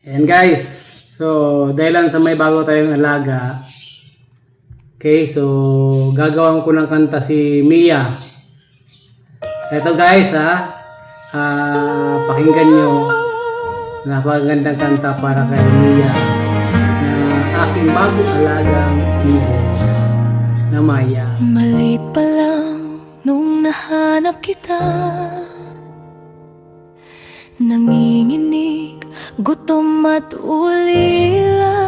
And guys, so dahil sa may bago tayong alaga, okay, so gagawan ko ng kanta si Mia. Ito guys pakinggan nyo, napakagandang kanta para kay Mia na aking bagong alagang ibon na Maya. Maliit pa lang nung nahanap kita, nanginginig, gutom at ulila.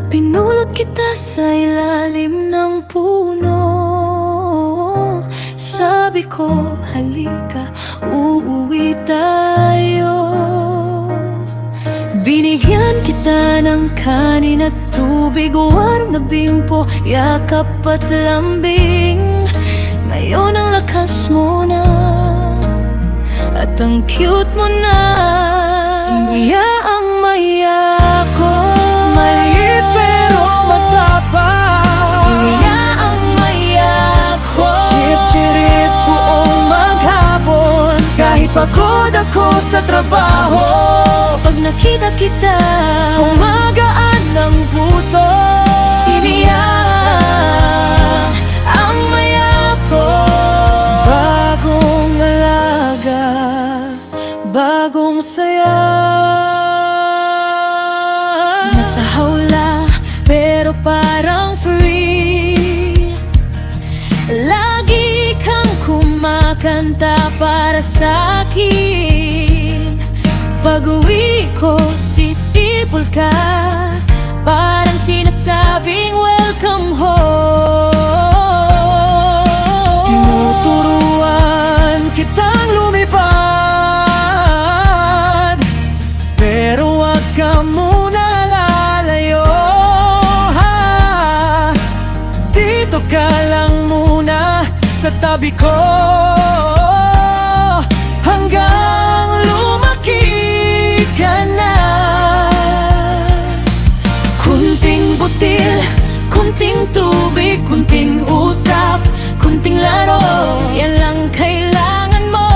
Pinulot kita sa ilalim ng puno. Sabi ko, halika, uuwi tayo. Binigyan kita ng kanin at tubig, warm na bimpo, yakap at lambing. Ngayon ang lakas mo na at ang cute mo na. Si Mia ang Maya ko, maliit pero matapang. Si Mia ang Maya ko, chip-chirip buong maghapon. Kahit pagod ako sa trabaho, pag nakita kita, umagaan ng puso. Si Mia ang Maya ko, bagong alaga, bagong saya. Nasa hawla pero parang free. Lagi kang kumakanta para sa'kin. Pag-uwi ko, sisipol ka, parang sinasabing welcome home. Tinuturuan kitang lumipad, pero wag ka muna lalayo, ha? Dito ka lang muna sa tabi ko, hanggang lumaki ka na. Kunting butil, kunting tubig, kunting usap, kunting laro, yan lang kailangan mo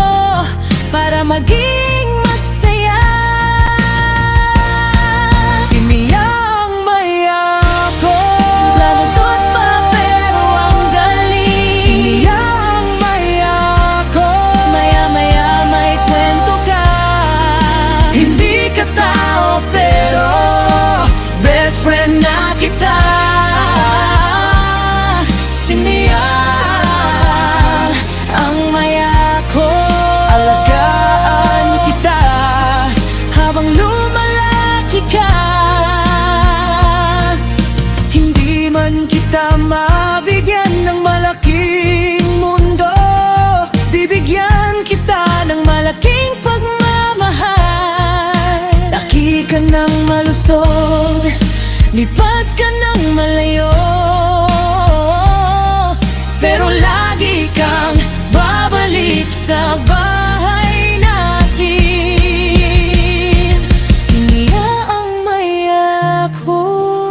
para maging masaya. Si Mia ang Maya ko, lagot pa pero ang galing. Si Mia ang Maya ko, maya-maya may kwento ka. Hindi ka tao pero best friend na kita. Si Mia ang Maya ko, alagaan kita habang lumalaki ka. Hindi man kita mabigyan ng malaking mundo, bibigyan kita ng malaking pagmamahal. Laki ka ng malusog, lipat ka ng malayo, pero lagi kang babalik sa bahay natin. Si Mia ang Maya ko,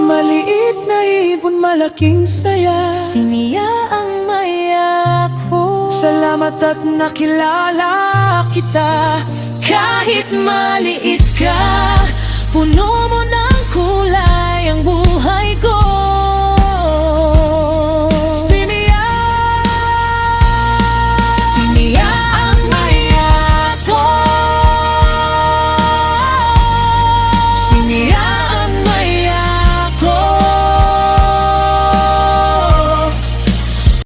maliit na ibon, malaking saya. Si Mia ang Maya ko, salamat at nakilala kita. Kahit maliit